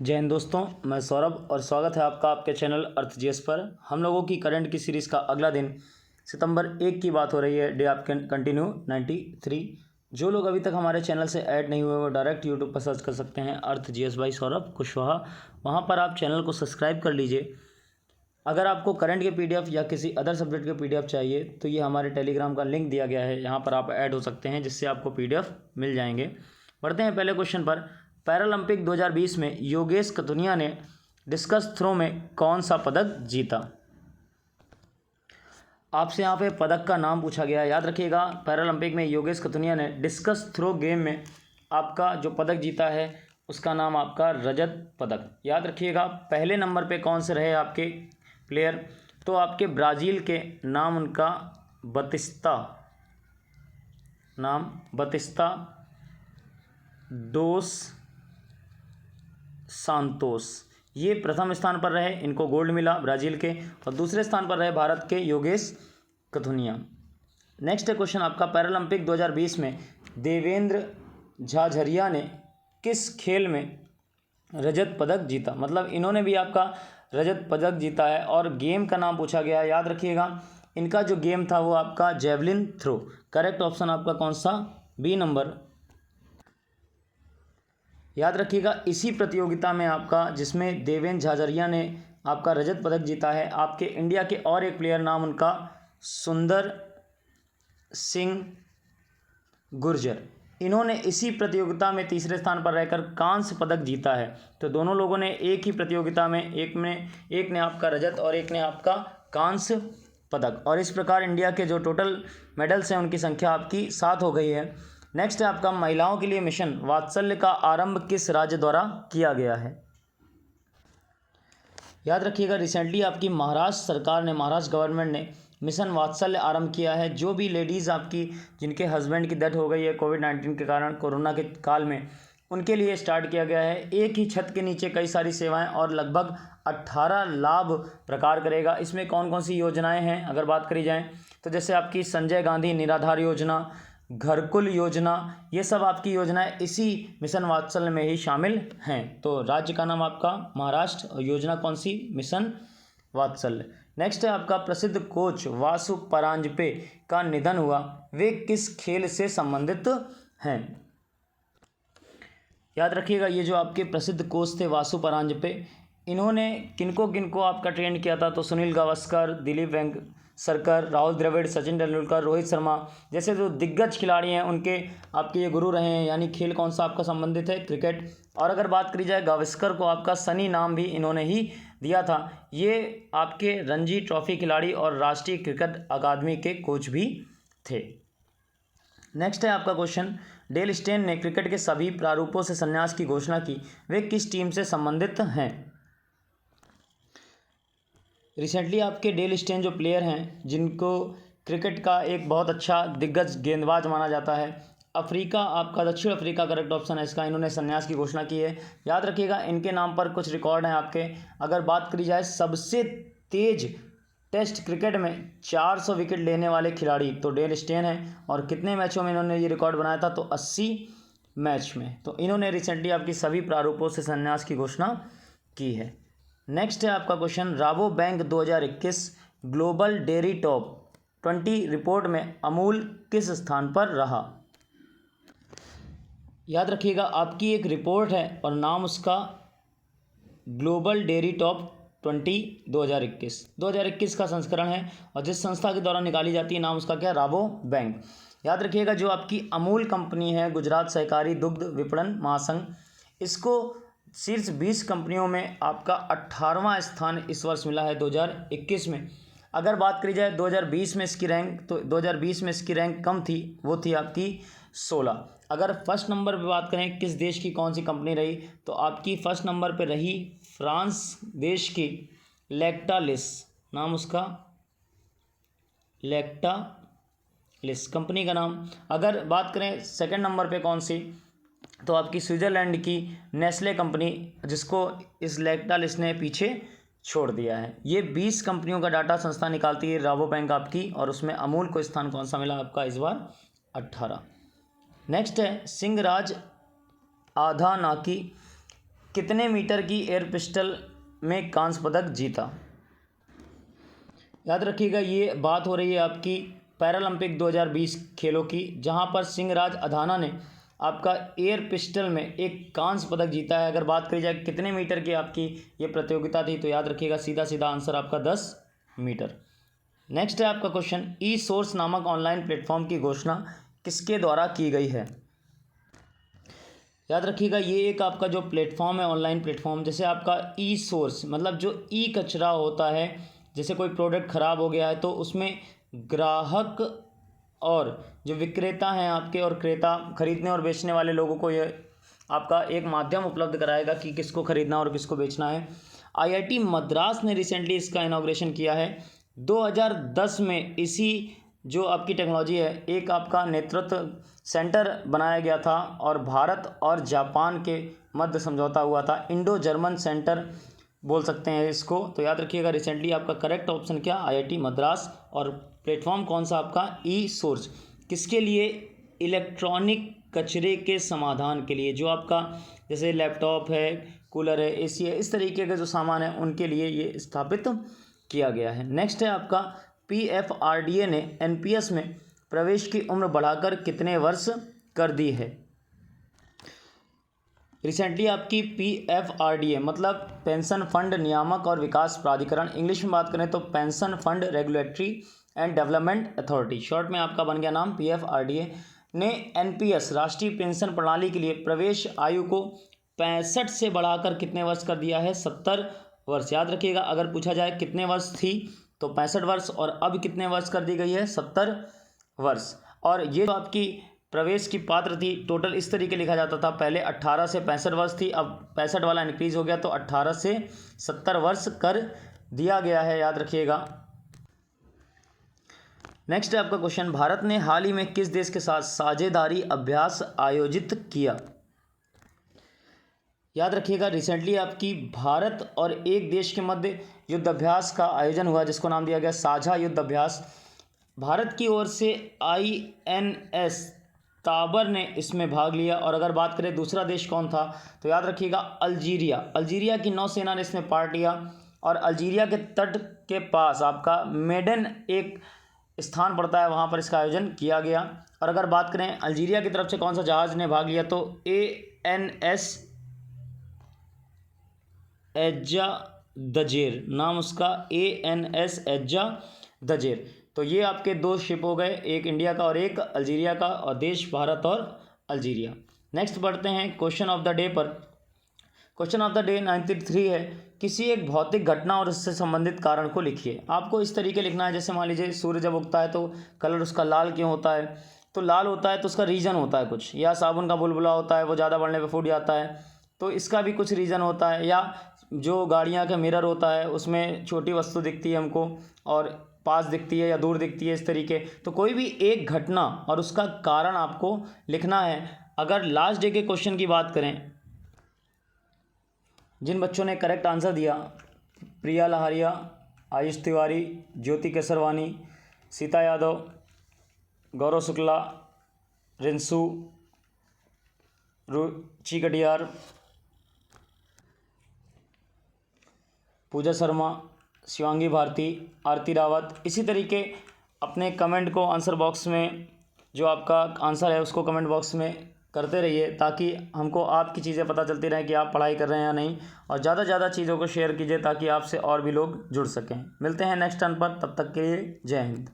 जय हिंद दोस्तों, मैं सौरभ और स्वागत है आपका आपके चैनल अर्थ जीएस पर। हम लोगों की करंट की सीरीज़ का अगला दिन सितंबर 1 की बात हो रही है। डे आप कैन कंटिन्यू 93। जो लोग अभी तक हमारे चैनल से ऐड नहीं हुए वो डायरेक्ट यूट्यूब पर सर्च कर सकते हैं अर्थ जीएस बाई सौरभ कुशवाहा। वहाँ पर आप चैनल को सब्सक्राइब कर लीजिए। अगर आपको करंट के पीडीएफ या किसी अदर सब्जेक्ट के पीडीएफ चाहिए तो ये हमारे टेलीग्राम का लिंक दिया गया है, यहाँ पर आप ऐड हो सकते हैं जिससे आपको पीडीएफ मिल जाएंगे। बढ़ते हैं पहले क्वेश्चन पर। पैरालंपिक 2020 में योगेश कथुनिया ने डिस्कस थ्रो में कौन सा पदक जीता? आपसे यहाँ पे पदक का नाम पूछा गया है, याद रखिएगा। पैरालंपिक में योगेश कथुनिया ने डिस्कस थ्रो गेम में आपका जो पदक जीता है उसका नाम आपका रजत पदक, याद रखिएगा। पहले नंबर पे कौन से रहे आपके प्लेयर? तो आपके ब्राज़ील के नाम उनका बतिस्ता डोस सांतोस, ये प्रथम स्थान पर रहे, इनको गोल्ड मिला ब्राज़ील के। और दूसरे स्थान पर रहे भारत के योगेश कथुनिया। नेक्स्ट क्वेश्चन आपका, पैरालंपिक 2020 में देवेंद्र झाझरिया ने किस खेल में रजत पदक जीता? मतलब इन्होंने भी आपका रजत पदक जीता है और गेम का नाम पूछा गया है, याद रखिएगा। इनका जो गेम था वो आपका जेवलिन थ्रो। करेक्ट ऑप्शन आपका कौन सा? B number. याद रखिएगा, इसी प्रतियोगिता में आपका जिसमें देवेंद्र झाझरिया ने आपका रजत पदक जीता है, आपके इंडिया के और एक प्लेयर नाम उनका सुंदर सिंह गुर्जर, इन्होंने इसी प्रतियोगिता में तीसरे स्थान पर रहकर कांस्य पदक जीता है। तो दोनों लोगों ने एक ही प्रतियोगिता में एक ने आपका रजत और एक ने आपका कांस्य पदक। और इस प्रकार इंडिया के जो टोटल मेडल्स हैं उनकी संख्या आपकी 7 हो गई है। नेक्स्ट है आपका, महिलाओं के लिए मिशन वात्सल्य का आरंभ किस राज्य द्वारा किया गया है? याद रखिएगा, रिसेंटली आपकी महाराष्ट्र सरकार ने, महाराष्ट्र गवर्नमेंट ने मिशन वात्सल्य आरंभ किया है। जो भी लेडीज़ आपकी जिनके हस्बैंड की डेथ हो गई है कोविड-19 के कारण, कोरोना के काल में, उनके लिए स्टार्ट किया गया है। एक ही छत के नीचे कई सारी सेवाएं और लगभग 18 लाभ प्रकार करेगा। इसमें कौन कौन सी योजनाएं हैं अगर बात करी जाए तो जैसे आपकी संजय गांधी निराधार योजना, घरकुल योजना, ये सब आपकी योजनाएं इसी मिशन वात्सल्य में ही शामिल हैं। तो राज्य का नाम आपका महाराष्ट्र और योजना कौन सी? मिशन वात्सल्य। नेक्स्ट है आपका, प्रसिद्ध कोच वासु परांजपे का निधन हुआ, वे किस खेल से संबंधित हैं? याद रखिएगा, ये जो आपके प्रसिद्ध कोच थे वासु परांजपे, इन्होंने किनको किनको आपका ट्रेंड किया था? तो सुनील गावस्कर, दिलीप वेंगसरकर, राहुल द्रविड़, सचिन तेंदुलकर, रोहित शर्मा जैसे जो दिग्गज खिलाड़ी हैं उनके आपके ये गुरु रहे हैं। यानी खेल कौन सा आपका संबंधित है? क्रिकेट। और अगर बात करी जाए गावस्कर को आपका सनी नाम भी इन्होंने ही दिया था। ये आपके रणजी ट्रॉफी खिलाड़ी और राष्ट्रीय क्रिकेट अकादमी के कोच भी थे। नेक्स्ट है आपका क्वेश्चन, डेल स्टेन ने क्रिकेट के सभी प्रारूपों से संन्यास की घोषणा की, वे किस टीम से संबंधित हैं? रिसेंटली आपके डेल स्टेन जो प्लेयर हैं जिनको क्रिकेट का एक बहुत अच्छा दिग्गज गेंदबाज माना जाता है, अफ्रीका आपका दक्षिण अफ्रीका करेक्ट ऑप्शन है इसका, इन्होंने संन्यास की घोषणा की है। याद रखिएगा, इनके नाम पर कुछ रिकॉर्ड हैं आपके। अगर बात करी जाए सबसे तेज टेस्ट क्रिकेट में 400 विकेट लेने वाले खिलाड़ी तो डेल स्टेन है। और कितने मैचों में इन्होंने ये रिकॉर्ड बनाया था? तो 80 मैच में। तो इन्होंने रिसेंटली आपकी सभी प्रारूपों से संन्यास की घोषणा की है। नेक्स्ट है आपका question, Rabo bank 2021 global dairy top 20 report में अमूल किस स्थान पर रहा? याद रखिएगा, आपकी एक रिपोर्ट है और नाम उसका ग्लोबल डेयरी टॉप 20 2021 का संस्करण है और जिस संस्था के द्वारा निकाली जाती है नाम उसका क्या? राबो बैंक। याद रखिएगा, जो आपकी अमूल कंपनी है, गुजरात सहकारी दुग्ध विपणन महासंघ, इसको शीर्ष 20 कंपनियों में आपका 18वां स्थान इस वर्ष मिला है 2021 में। अगर बात करी जाए 2020 में इसकी रैंक, तो 2020 में इसकी रैंक कम थी, वो थी आपकी 16। अगर फर्स्ट नंबर पे बात करें किस देश की कौन सी कंपनी रही, तो आपकी फर्स्ट नंबर पे रही फ्रांस देश की लैक्टालिस, नाम उसका लैक्टालिस कंपनी का नाम। अगर बात करें सेकंड नंबर पे कौन सी, तो आपकी स्विट्ज़रलैंड की नेस्ले कंपनी, जिसको इस लैक्टालिस ने पीछे छोड़ दिया है। ये 20 कंपनियों का डाटा संस्था निकालती है राबो बैंक आपकी, और उसमें अमूल को स्थान कौन सा मिला आपका इस बार? 18। नेक्स्ट है सिंहराज आधानाकी कितने मीटर की एयर पिस्टल में कांस्य पदक जीता? याद रखिएगा, ये बात हो रही है आपकी पैरालंपिक 2020 खेलों की, जहां पर सिंहराज अधाना ने आपका एयर पिस्टल में एक कांस्य पदक जीता है। अगर बात करी जाए कितने मीटर की आपकी ये प्रतियोगिता थी, तो याद रखिएगा सीधा सीधा आंसर आपका 10 मीटर। नेक्स्ट है आपका क्वेश्चन, ई सोर्स नामक ऑनलाइन प्लेटफॉर्म की घोषणा किसके द्वारा की गई है? याद रखिएगा, ये एक आपका जो प्लेटफॉर्म है, ऑनलाइन प्लेटफॉर्म, जैसे आपका ई सोर्स मतलब जो ई कचरा होता है, जैसे कोई प्रोडक्ट ख़राब हो गया है तो उसमें ग्राहक और जो विक्रेता हैं आपके और क्रेता, खरीदने और बेचने वाले लोगों को ये आपका एक माध्यम उपलब्ध कराएगा कि किसको खरीदना और किसको बेचना है। आईआईटी मद्रास ने रिसेंटली इसका इनॉग्रेशन किया है। 2010 में इसी जो आपकी टेक्नोलॉजी है, एक आपका नेतृत्व सेंटर बनाया गया था और भारत और जापान के मध्य समझौता हुआ था। इंडो जर्मन सेंटर बोल सकते हैं इसको। तो याद रखिएगा, रिसेंटली आपका करेक्ट ऑप्शन क्या, आईआईटी मद्रास। और प्लेटफॉर्म कौन सा आपका, ई सोर्स। किसके लिए? इलेक्ट्रॉनिक कचरे के समाधान के लिए, जो आपका जैसे लैपटॉप है, कूलर है, एसी है, इस तरीके के जो सामान है उनके लिए ये स्थापित किया गया है। नेक्स्ट है आपका, पीएफआरडीए ने एनपीएस में प्रवेश की उम्र बढ़ाकर कितने वर्ष कर दी है? रिसेंटली आपकी पीएफआरडीए मतलब पेंशन फंड नियामक और विकास प्राधिकरण, इंग्लिश में बात करें तो pension fund regulatory and development authority, short में आपका बन गया नाम पीएफआरडीए, ने एनपीएस राष्ट्रीय पेंशन प्रणाली के लिए प्रवेश आयु को 65 से बढ़ाकर कितने वर्ष कर दिया है? 70 वर्ष। याद रखिएगा, अगर पूछा जाए कितने वर्ष थी तो 65 वर्ष, और अब कितने वर्ष कर दी गई है? 70 वर्ष। और ये जो आपकी प्रवेश की पात्र थी, टोटल इस तरीके लिखा जाता था, पहले 18 से 65 वर्ष थी, अब 65 वाला इंक्रीज हो गया तो 18 से 70 वर्ष कर दिया गया है, याद रखिएगा। नेक्स्ट है आपका क्वेश्चन, भारत ने हाल ही में किस देश के साथ साझेदारी अभ्यास आयोजित किया? याद रखिएगा, रिसेंटली आपकी भारत और एक देश के मध्य युद्ध अभ्यास का आयोजन हुआ, जिसको नाम दिया गया साझा युद्ध अभ्यास। भारत की ओर से आईएनएस ताबर ने इसमें भाग लिया। और अगर बात करें दूसरा देश कौन था, तो याद रखिएगा अल्जीरिया। अल्जीरिया की नौसेना ने इसमें पार्ट लिया और अल्जीरिया के तट के पास आपका मेडन एक स्थान पड़ता है, वहाँ पर इसका आयोजन किया गया। और अगर बात करें अल्जीरिया की तरफ से कौन सा जहाज़ ने भाग लिया, तो एएनएस एज्जा दजेर, नाम उसका एएनएस एज्जा दजेर। तो ये आपके दो शिप हो गए, एक इंडिया का और एक अल्जीरिया का, और देश भारत और अल्जीरिया। नेक्स्ट बढ़ते हैं क्वेश्चन ऑफ द डे पर। क्वेश्चन ऑफ द डे 93 है, किसी एक भौतिक घटना और उससे संबंधित कारण को लिखिए। आपको इस तरीके लिखना है, जैसे मान लीजिए सूर्य जब उगता है तो कलर उसका लाल क्यों होता है, तो लाल होता है तो उसका रीज़न होता है कुछ, या साबुन का बुलबुला होता है वो ज़्यादा बढ़ने पर फूट जाता है तो इसका भी कुछ रीज़न होता है, या जो गाड़ियाँ का मिरर होता है उसमें छोटी वस्तु दिखती है हमको और पास दिखती है या दूर दिखती है, इस तरीके। तो कोई भी एक घटना और उसका कारण आपको लिखना है। अगर लास्ट डे के क्वेश्चन की बात करें, जिन बच्चों ने करेक्ट आंसर दिया, प्रिया लहारिया, आयुष तिवारी, ज्योति केसरवानी, सीता यादव, गौरव शुक्ला, रिंसू, रुचि कटियार, पूजा शर्मा, शिवांगी भारती, आरती रावत, इसी तरीके अपने कमेंट को आंसर बॉक्स में, जो आपका आंसर है उसको कमेंट बॉक्स में करते रहिए, ताकि हमको आपकी चीज़ें पता चलती रहें कि आप पढ़ाई कर रहे हैं या नहीं। और ज़्यादा से ज़्यादा चीज़ों को शेयर कीजिए ताकि आपसे और भी लोग जुड़ सकें। मिलते हैं नेक्स्ट टर्न पर, तब तक के लिए जय हिंद।